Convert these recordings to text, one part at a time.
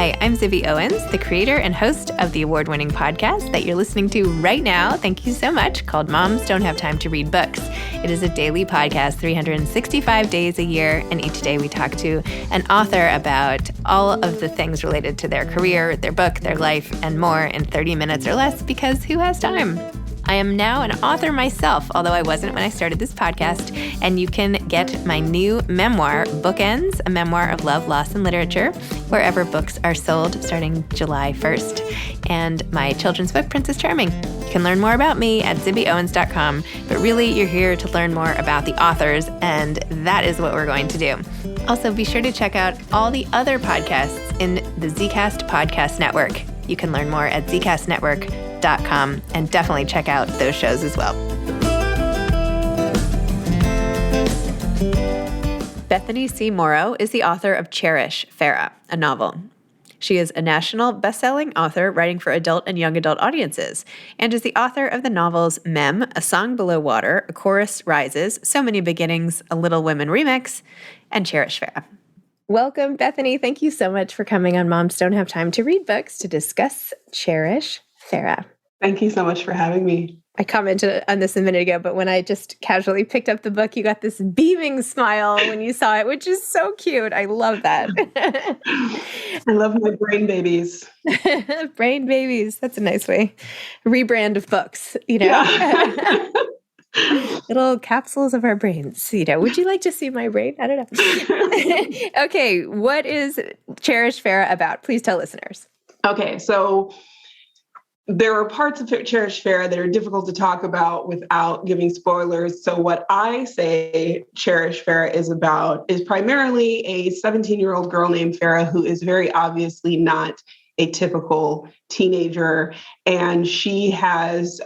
Hi, I'm Zibby Owens, the creator and host of the award-winning podcast that you're listening to right now. Thank you so much, called Moms Don't Have Time to Read Books. It is a daily podcast, 365 days a year, and each day we talk to an author about all of the things related to their career, their book, their life, and more in 30 minutes or less, because who has time? I am now an author myself, although I wasn't when I started this podcast, and you can get my new memoir, Bookends, a memoir of love, loss, and literature, wherever books are sold starting July 1st, and my children's book, Princess Charming. You can learn more about me at zibbyowens.com, but really you're here to learn more about the authors, and that is what we're going to do. Also, be sure to check out all the other podcasts in the Zcast Podcast Network. You can learn more at zcastnetwork.com and definitely check out those shows as well. Bethany C. Morrow is the author of Cherish Farrah, a novel. She is a national best-selling author writing for adult and young adult audiences, and is the author of the novels Mem, A Song Below Water, A Chorus Rises, So Many Beginnings, A Little Women Remix, and Cherish Farrah. Welcome, Bethany. Thank you so much for coming on Moms Don't Have Time to Read Books to discuss Cherish Farrah. Thank you so much for having me. I commented on this a minute ago, but when I just casually picked up the book, you got this beaming smile when you saw it, which is so cute. I love that. I love my brain babies. Brain babies. That's a nice way. Rebrand of books, you know. Yeah. Little capsules of our brains, you know. Would you like to see my brain? I don't know. Okay, what is Cherish Farrah about? Please tell listeners. Okay, so there are parts of Cherish Farrah that are difficult to talk about without giving spoilers. So what I say Cherish Farrah is about is primarily a 17-year-old girl named Farrah who is very obviously not a typical teenager. And she is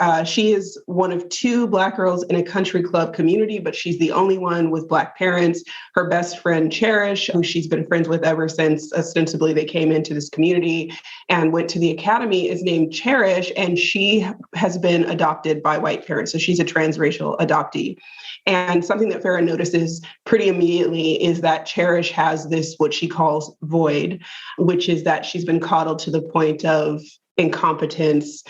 one of two Black girls in a country club community, but she's the only one with Black parents. Her best friend, Cherish, who she's been friends with ever since ostensibly they came into this community and went to the academy, is named Cherish, and she has been adopted by white parents. So she's a transracial adoptee. And something that Farrah notices pretty immediately is that Cherish has this, what she calls void, which is that she's been coddled to the point of incompetence,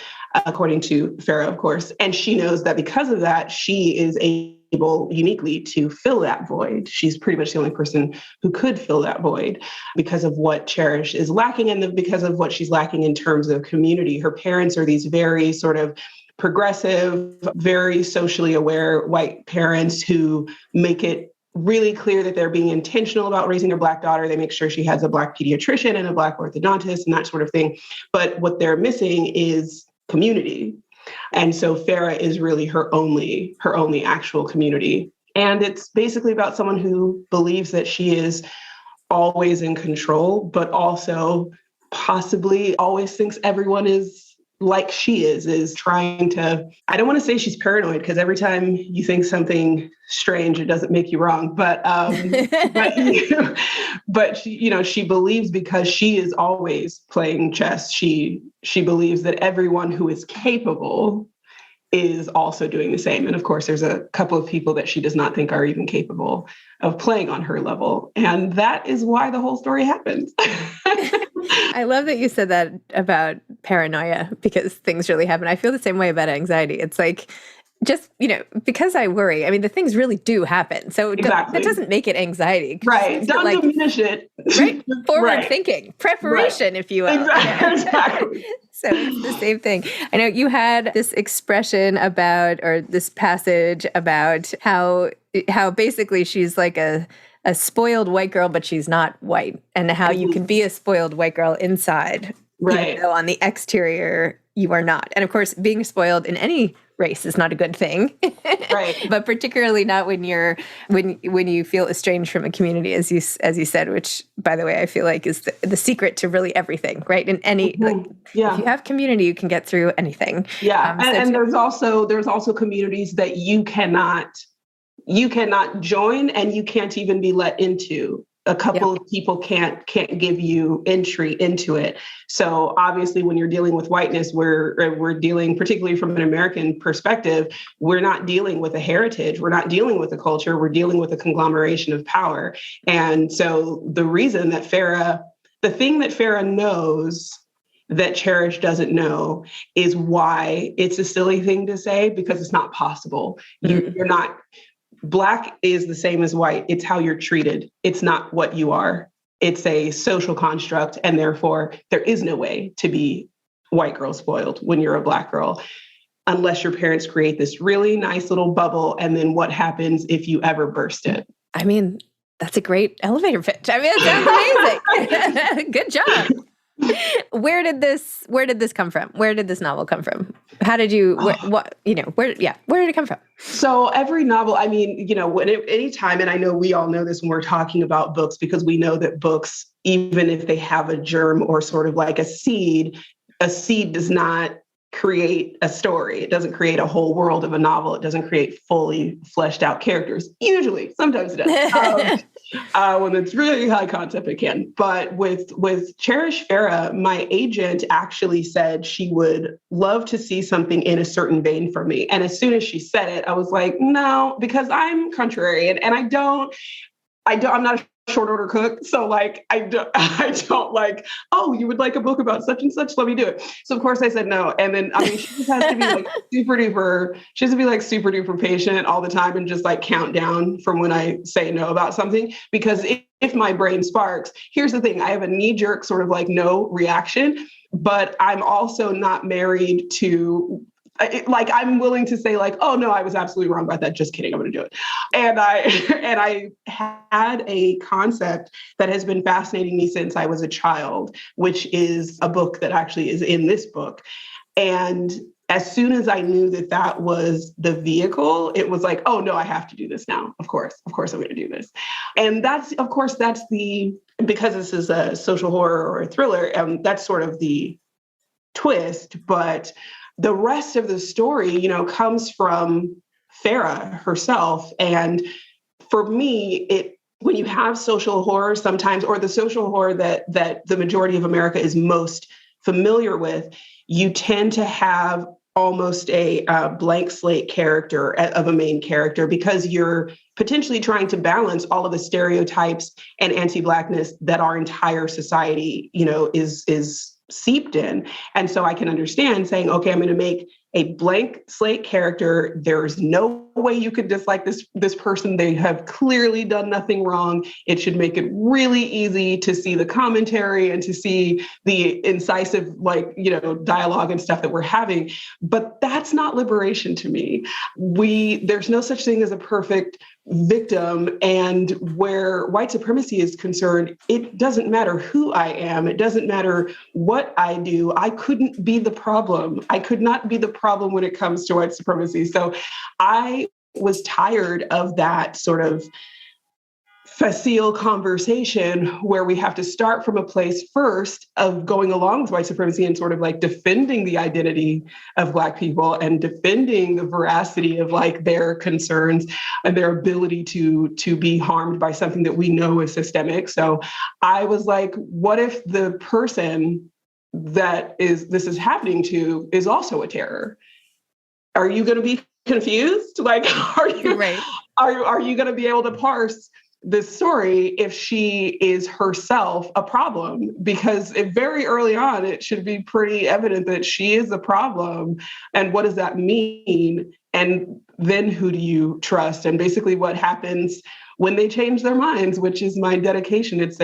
according to Farrah, of course. And she knows that because of that, she is able uniquely to fill that void. She's pretty much the only person who could fill that void because of what Cherish is lacking and because of what she's lacking in terms of community. Her parents are these very sort of progressive, very socially aware white parents who make it really clear that they're being intentional about raising their Black daughter. They make sure she has a Black pediatrician and a Black orthodontist and that sort of thing. But what they're missing is community. And so Farrah is really her only actual community. And it's basically about someone who believes that she is always in control, but also possibly always thinks everyone is like she is trying to, I don't want to say she's paranoid because every time you think something strange, it doesn't make you wrong. But she believes because she is always playing chess. She believes that everyone who is capable is also doing the same. And of course, there's a couple of people that she does not think are even capable of playing on her level. And that is why the whole story happens. I love that you said that about paranoia because things really happen. I feel the same way about anxiety. It's like, just, because I worry, I mean, the things really do happen. So exactly. That doesn't make it anxiety. Right. Don't diminish it. Right. Forward thinking, preparation, if you will. Exactly. So it's the same thing. I know you had this expression about, or this passage about how basically she's like a spoiled white girl, but she's not white, and how you can be a spoiled white girl inside, right? Even though on the exterior you are not. And of course, being spoiled in any race is not a good thing, right? But particularly not when you feel estranged from a community, as you said, which, by the way, I feel like is the secret to really everything, right? In any, if you have community, you can get through anything. Yeah, and there's also communities that you cannot join, and you can't even be let into. A couple of people can't give you entry into it. So obviously, when you're dealing with whiteness, we're dealing, particularly from an American perspective, we're not dealing with a heritage. We're not dealing with a culture. We're dealing with a conglomeration of power. And so the reason that Farrah the thing that Farrah knows that Cherish doesn't know is why it's a silly thing to say, because it's not possible. You're not, Black is the same as white. It's how you're treated. It's not what you are. It's a social construct. And therefore, there is no way to be white girl spoiled when you're a Black girl, unless your parents create this really nice little bubble. And then what happens if you ever burst it? I mean, that's a great elevator pitch. I mean, it sounds amazing. Good job. Where did this come from? Where did this novel come from? How did you, where did it come from? So every novel, I mean, any time, and I know we all know this when we're talking about books, because we know that books, even if they have a germ or sort of like a seed does not create a story. It doesn't create a whole world of a novel. It doesn't create fully fleshed out characters. Usually, sometimes it does. When it's really high concept, it can. But with Cherish Farrah, my agent actually said she would love to see something in a certain vein for me. And as soon as she said it, I was like, no, because I'm contrarian and I'm not a short order cook. So like, I don't like, oh, you would like a book about such and such, let me do it. So of course I said no. And then, I mean, she just has to be like super duper patient all the time and just like count down from when I say no about something. Because if my brain sparks, here's the thing, I have a knee jerk sort of like no reaction, but I'm also not married to I'm willing to say like, oh no, I was absolutely wrong about that. Just kidding. I'm going to do it. And I had a concept that has been fascinating me since I was a child, which is a book that actually is in this book. And as soon as I knew that was the vehicle, it was like, oh no, I have to do this now. Of course I'm going to do this. And that's because this is a social horror or a thriller, that's sort of the twist. But the rest of the story, comes from Farrah herself. And for me, when you have social horror sometimes, or the social horror that the majority of America is most familiar with, you tend to have almost a blank slate character of a main character, because you're potentially trying to balance all of the stereotypes and anti-Blackness that our entire society, is seeped in. And so I can understand saying, okay, I'm going to make a blank slate character. There's no way you could dislike this person. They have clearly done nothing wrong. It should make it really easy to see the commentary and to see the incisive, dialogue and stuff that we're having. But that's not liberation to me. There's no such thing as a perfect victim. And where white supremacy is concerned, it doesn't matter who I am. It doesn't matter what I do. I couldn't be the problem. I could not be the problem when it comes to white supremacy. So I was tired of that sort of facile conversation where we have to start from a place first of going along with white supremacy and sort of like defending the identity of Black people and defending the veracity of like their concerns and their ability to be harmed by something that we know is systemic. So I was like, what if the person that this is happening to is also a terror? Are you going to be confused? Like, are you going to be able to parse this story if she is herself a problem? Because very early on, it should be pretty evident that she is a problem. And what does that mean? And then who do you trust? And basically what happens when they change their minds, which is my dedication. It's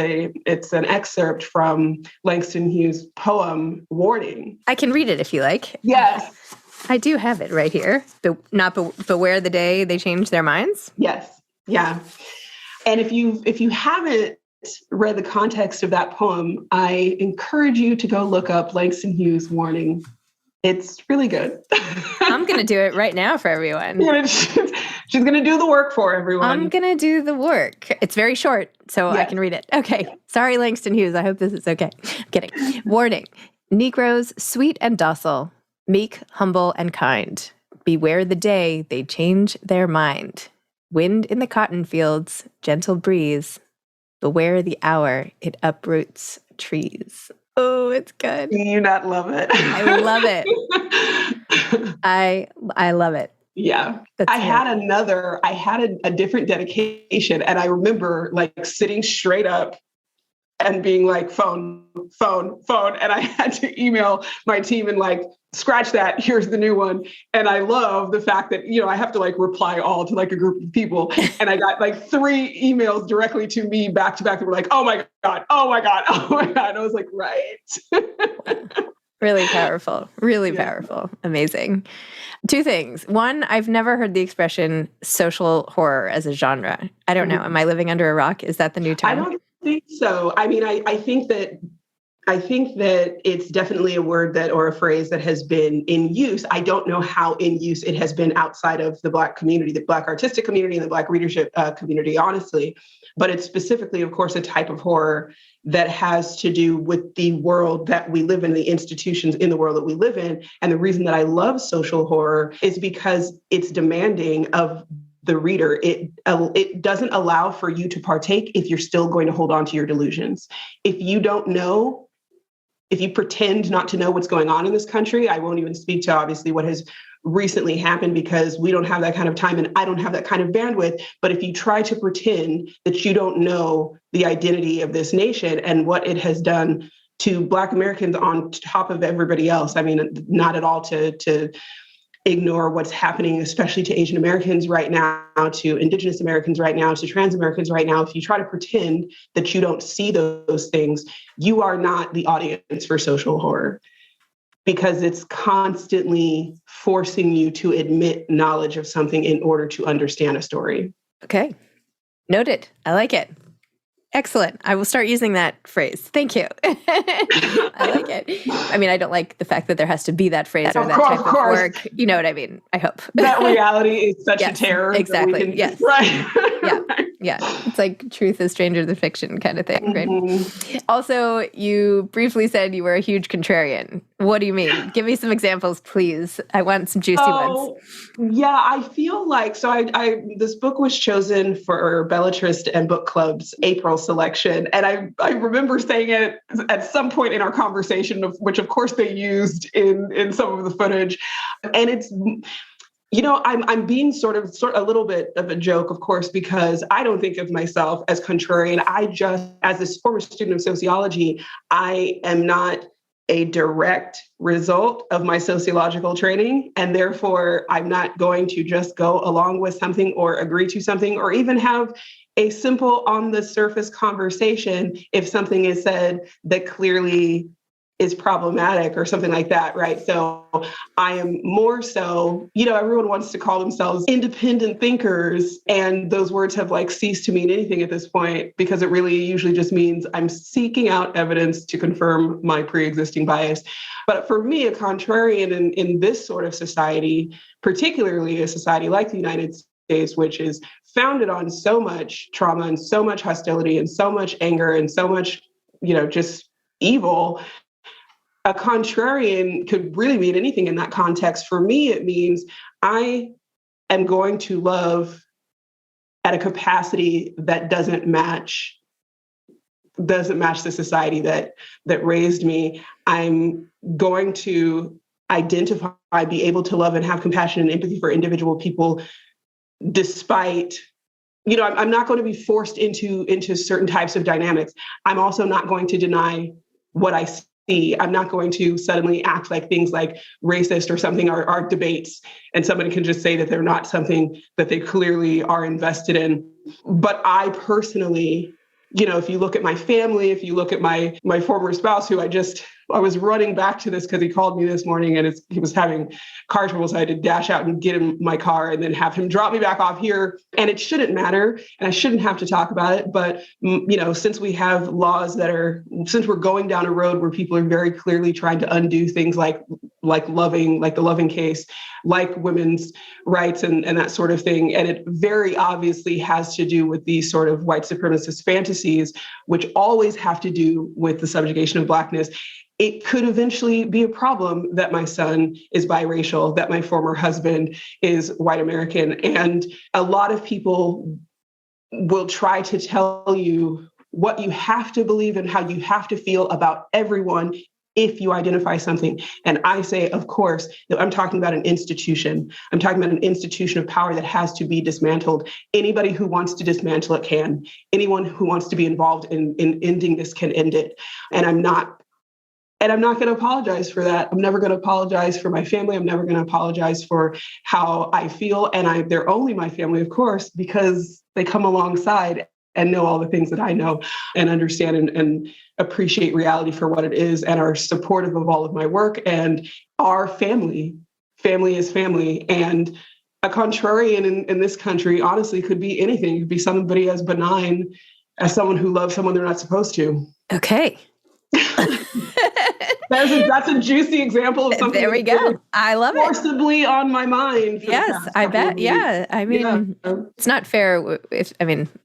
an excerpt from Langston Hughes' poem, Warning. I can read it if you like. Yes. I do have it right here. Beware the day they change their minds. Yes. Yeah. And if you haven't read the context of that poem, I encourage you to go look up Langston Hughes' Warning. It's really good. I'm going to do it right now for everyone. Yeah, she's going to do the work for everyone. I'm going to do the work. It's very short, so I can read it. Okay. Sorry, Langston Hughes. I hope this is okay. I'm kidding. Warning. Negroes, sweet and docile, meek, humble, and kind. Beware the day they change their mind. Wind in the cotton fields, gentle breeze. Beware the hour it uproots trees. Oh, it's good. Do you not love it? I love it. I love it. Yeah. I had a different dedication, and I remember like sitting straight up and being like, phone. And I had to email my team and like, scratch that, here's the new one. And I love the fact that, I have to like reply all to like a group of people. And I got like 3 emails directly to me back to back that were like, oh my God. And I was like, right. Really powerful. Really powerful. Amazing. 2 things. One, I've never heard the expression social horror as a genre. I don't know. Am I living under a rock? Is that the new term? I don't think so. I mean, I think that it's definitely a word that, or a phrase that has been in use. I don't know how in use it has been outside of the Black community, the Black artistic community and the Black readership community, honestly. But it's specifically, of course, a type of horror that has to do with the world that we live in, the institutions in the world that we live in. And the reason that I love social horror is because it's demanding of the reader. It doesn't allow for you to partake if you're still going to hold on to your delusions. If you don't know, if you pretend not to know what's going on in this country, I won't even speak to obviously what has recently happened because we don't have that kind of time and I don't have that kind of bandwidth. But if you try to pretend that you don't know the identity of this nation and what it has done to Black Americans on top of everybody else, I mean, not at all to ignore what's happening, especially to Asian Americans right now, to Indigenous Americans right now, to trans Americans right now. If you try to pretend that you don't see those things, you are not the audience for social horror because it's constantly forcing you to admit knowledge of something in order to understand a story. Okay. Noted. I like it. Excellent. I will start using that phrase. Thank you. I like it. I mean, I don't like the fact that there has to be that phrase or that type of work. You know what I mean? I hope. That reality is such a terror. Exactly. Yes. Right. Yeah. It's like truth is stranger than fiction kind of thing, right? Also, you briefly said you were a huge contrarian. What do you mean? Give me some examples, please. I want some juicy ones. Yeah, I feel like, this book was chosen for Belletrist and BookClubs April selection. And I remember saying it at some point in our conversation, which of course they used in some of the footage. And it's, I'm being sort of a little bit of a joke, of course, because I don't think of myself as contrarian. As a former student of sociology, I am not a direct result of my sociological training. And therefore, I'm not going to just go along with something or agree to something or even have a simple on the surface conversation if something is said that clearly is problematic or something like that, right? So I am more so, everyone wants to call themselves independent thinkers, and those words have like ceased to mean anything at this point because it really usually just means I'm seeking out evidence to confirm my pre-existing bias. But for me, a contrarian in this sort of society, particularly a society like the United States, which is founded on so much trauma and so much hostility and so much anger and so much, just evil, a contrarian could really mean anything in that context. For me, it means I am going to love at a capacity that doesn't match the society that raised me. I'm going to identify, be able to love and have compassion and empathy for individual people despite, I'm not going to be forced into certain types of dynamics. I'm also not going to deny what I see. I'm not going to suddenly act like things like racist or something are debates, and somebody can just say that they're not something that they clearly are invested in. But I personally, if you look at my family, if you look at my former spouse, who I was running back to this because he called me this morning and he was having car trouble. So I had to dash out and get in my car and then have him drop me back off here. And it shouldn't matter. And I shouldn't have to talk about it. But, since we have laws since we're going down a road where people are very clearly trying to undo things like the Loving case, like women's rights and that sort of thing. And it very obviously has to do with these sort of white supremacist fantasies, which always have to do with the subjugation of Blackness. It could eventually be a problem that my son is biracial, that my former husband is white American. And a lot of people will try to tell you what you have to believe and how you have to feel about everyone if you identify something. And I say, of course, I'm talking about an institution. I'm talking about an institution of power that has to be dismantled. Anybody who wants to dismantle it can. Anyone who wants to be involved in ending this can end it. And I'm not going to apologize for that. I'm never going to apologize for my family. I'm never going to apologize for how I feel. And they're only my family, of course, because they come alongside and know all the things that I know and understand and appreciate reality for what it is and are supportive of all of my work and our family. Family is family. And a contrarian in this country, honestly, could be anything. It could be somebody as benign as someone who loves someone they're not supposed to. Okay. That's a juicy example of something. There we go. I love it. Forcibly on my mind. Yes, I bet. Yeah. I mean, it's not fair.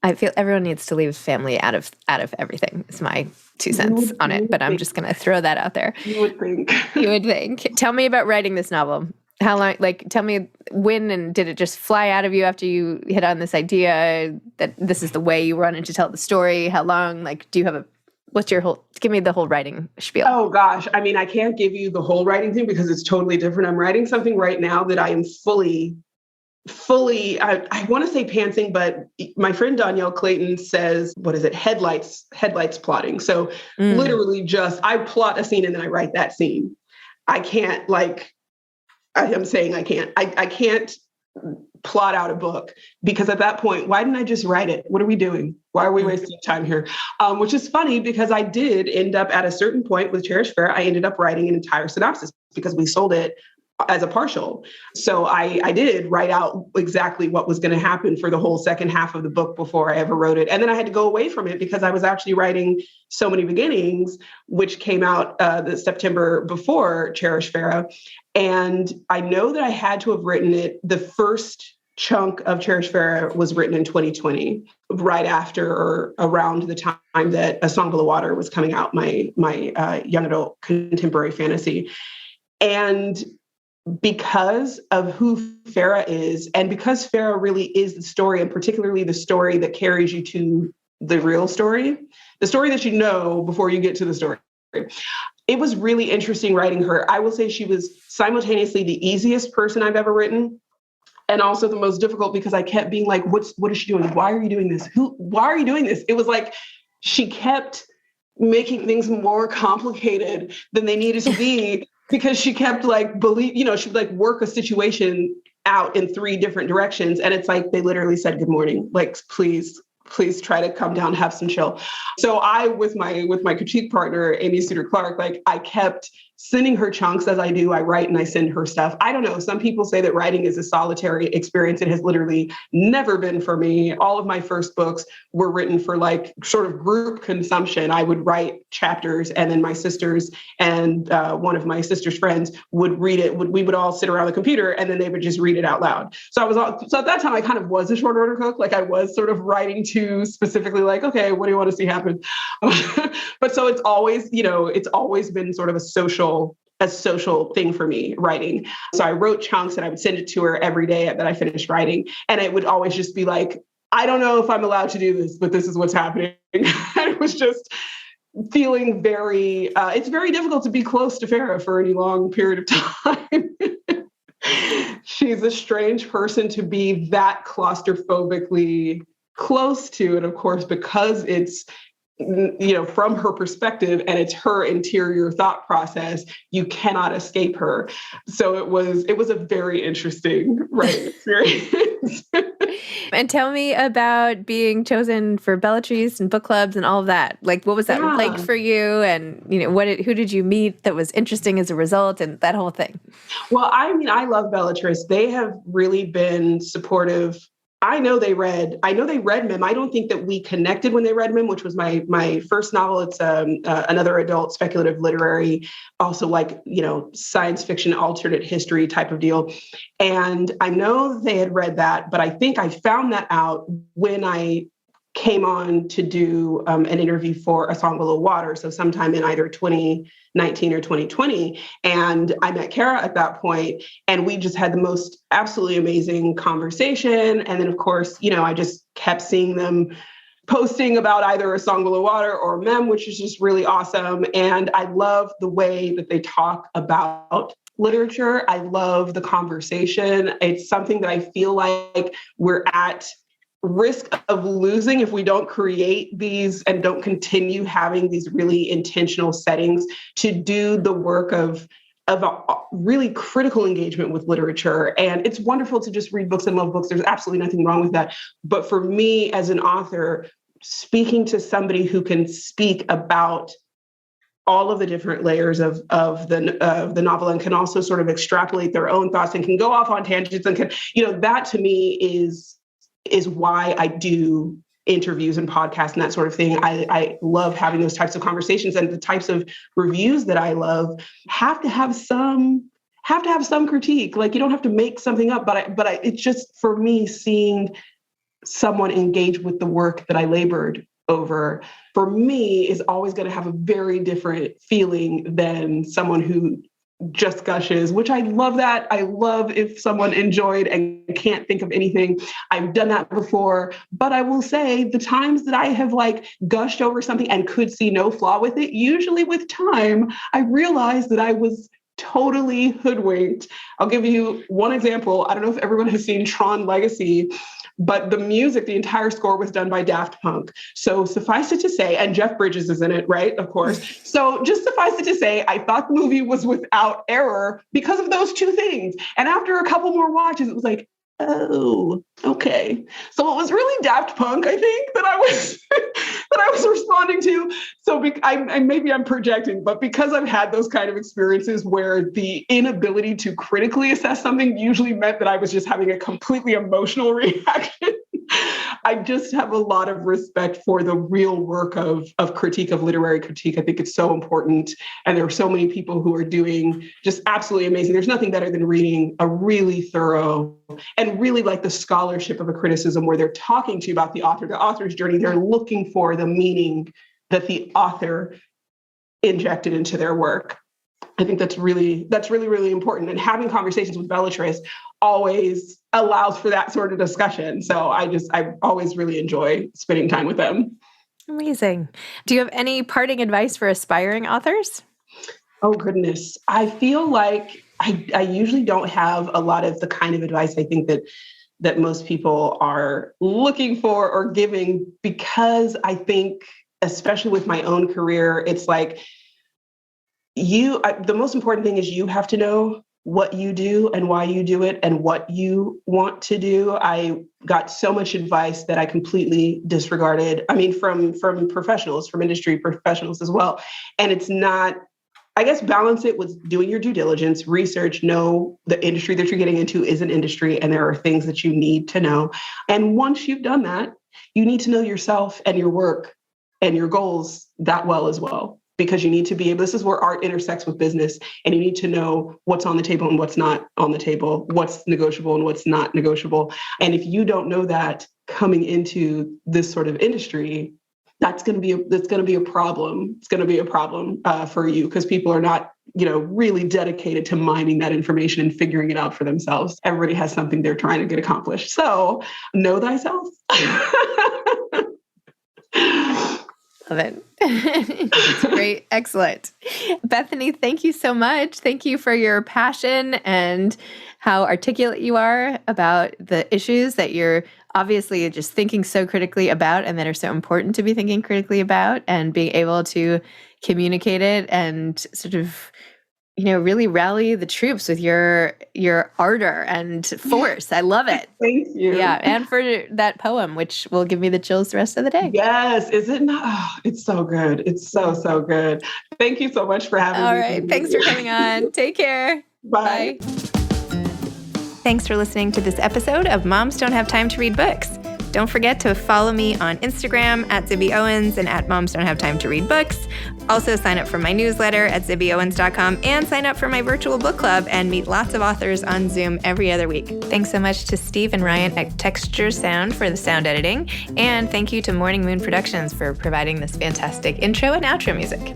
I feel everyone needs to leave family out of everything. It's my 2 cents on it, but I'm just going to throw that out there. You would think. You would think. Tell me about writing this novel. How long, tell me when, and did it just fly out of you after you hit on this idea that this is the way you wanted to tell the story? How long, do you have give me the whole writing spiel. Oh gosh. I mean, I can't give you the whole writing thing because it's totally different. I'm writing something right now that I am fully, I want to say pantsing, but my friend Danielle Clayton says, what is it? Headlights plotting. So literally I plot a scene and then I write that scene. I can't I can't plot out a book because at that point, why didn't I just write it? What are we doing? Why are we wasting time here? Which is funny because I did end up at a certain point with Cherish Farrah, I ended up writing an entire synopsis because we sold it as a partial. So I did write out exactly what was going to happen for the whole second half of the book before I ever wrote it. And then I had to go away from it because I was actually writing So Many Beginnings, which came out the September before Cherish Farrah. And I know that I had to have written it. The first chunk of Cherish Farrah was written in 2020, right after or around the time that A Song Below Water was coming out, my young adult contemporary fantasy. And because of who Farrah is, and because Farrah really is the story, and particularly the story that carries you to the real story, the story that you know before you get to the story. It was really interesting writing her. I will say she was simultaneously the easiest person I've ever written, and also the most difficult because I kept being like, what is she doing? Why are you doing this? Why are you doing this? It was like she kept making things more complicated than they needed to be. Because she kept she'd work a situation out in 3 different directions. And it's like, they literally said, good morning, please try to come down, have some chill. So I, with my critique partner, Amy Suter Clark, I kept sending her chunks as I do. I write and I send her stuff. I don't know. Some people say that writing is a solitary experience. It has literally never been for me. All of my first books were written for sort of group consumption. I would write chapters and then my sisters and one of my sister's friends would read it. We would all sit around the computer and then they would just read it out loud. So at that time I kind of was a short order cook. I was sort of writing to specifically okay, what do you want to see happen? But so it's always been sort of a social thing for me, writing. So I wrote chunks and I would send it to her every day that I finished writing. And it would always just be I don't know if I'm allowed to do this, but this is what's happening. And it was just feeling it's very difficult to be close to Farrah for any long period of time. She's a strange person to be that claustrophobically close to. And of course, because it's from her perspective and it's her interior thought process, you cannot escape her. So it was a very interesting writing experience. And tell me about being chosen for Belletrist and book clubs and all of that. What was that like for you? And who did you meet that was interesting as a result, and that whole thing? Well, I love Belletrist. They have really been supportive. I know they read Mem. I don't think that we connected when they read Mem, which was my first novel. It's another adult speculative literary, also science fiction, alternate history type of deal. And I know they had read that, but I think I found that out when I came on to do an interview for A Song Below Water. So sometime in either 2019 or 2020. And I met Kara at that point, and we just had the most absolutely amazing conversation. And then of course, I just kept seeing them posting about either A Song Below Water or Mem, which is just really awesome. And I love the way that they talk about literature. I love the conversation. It's something that I feel like we're at risk of losing if we don't create these and don't continue having these really intentional settings to do the work of a really critical engagement with literature. And it's wonderful to just read books and love books. There's absolutely nothing wrong with that. But for me as an author, speaking to somebody who can speak about all of the different layers of the novel and can also sort of extrapolate their own thoughts and can go off on tangents and can, that to me is why I do interviews and podcasts and that sort of thing. I love having those types of conversations, and the types of reviews that I love have to have some critique. Like, you don't have to make something up, but it's just, for me, seeing someone engage with the work that I labored over, for me, is always going to have a very different feeling than someone who just gushes, which I love that. I love if someone enjoyed and can't think of anything. I've done that before, but I will say the times that I have gushed over something and could see no flaw with it, usually with time, I realized that I was totally hoodwinked. I'll give you one example. I don't know if everyone has seen Tron Legacy, but the music, the entire score was done by Daft Punk. So suffice it to say, and Jeff Bridges is in it, right? Of course. So just suffice it to say, I thought the movie was without error because of those two things. And after a couple more watches, it was like, oh, okay. So it was really Daft Punk, I think, that I was responding to. So maybe I'm projecting, but because I've had those kind of experiences where the inability to critically assess something usually meant that I was just having a completely emotional reaction, I just have a lot of respect for the real work of critique, of literary critique. I think it's so important. And there are so many people who are doing just absolutely amazing. There's nothing better than reading a really thorough and really the scholarship of a criticism where they're talking to you about the author's journey. They're looking for the meaning that the author injected into their work. I think that's really, really important. And having conversations with Belletrist always allows for that sort of discussion. So I always really enjoy spending time with them. Amazing. Do you have any parting advice for aspiring authors? Oh, goodness. I feel like I usually don't have a lot of the kind of advice I think that most people are looking for or giving, because I think, especially with my own career, it's the most important thing is you have to know what you do and why you do it and what you want to do. I got so much advice that I completely disregarded. I mean, from professionals, from industry professionals as well. And it's not, I guess, balance it with doing your due diligence, research, know the industry that you're getting into is an industry and there are things that you need to know. And once you've done that, you need to know yourself and your work and your goals that well as well. Because you need to be able, this is where art intersects with business, and you need to know what's on the table and what's not on the table, what's negotiable and what's not negotiable. And if you don't know that coming into this sort of industry, that's going to be a problem. It's going to be a problem for you, because people are not, really dedicated to mining that information and figuring it out for themselves. Everybody has something they're trying to get accomplished. So know thyself. Love it. It's great. Excellent. Bethany, thank you so much. Thank you for your passion and how articulate you are about the issues that you're obviously just thinking so critically about and that are so important to be thinking critically about, and being able to communicate it and sort of, really rally the troops with your ardor and force. I love it. Thank you. Yeah. And for that poem, which will give me the chills the rest of the day. Yes. Is it not? Oh, it's so good. It's so, so good. Thank you so much for having me. All right. Thanks for coming on. Take care. Bye. Bye. Thanks for listening to this episode of Moms Don't Have Time to Read Books. Don't forget to follow me on Instagram at Zibby Owens and at Moms Don't Have Time to Read Books. Also sign up for my newsletter at zibbyowens.com and sign up for my virtual book club and meet lots of authors on Zoom every other week. Thanks so much to Steve and Ryan at Texture Sound for the sound editing. And thank you to Morning Moon Productions for providing this fantastic intro and outro music.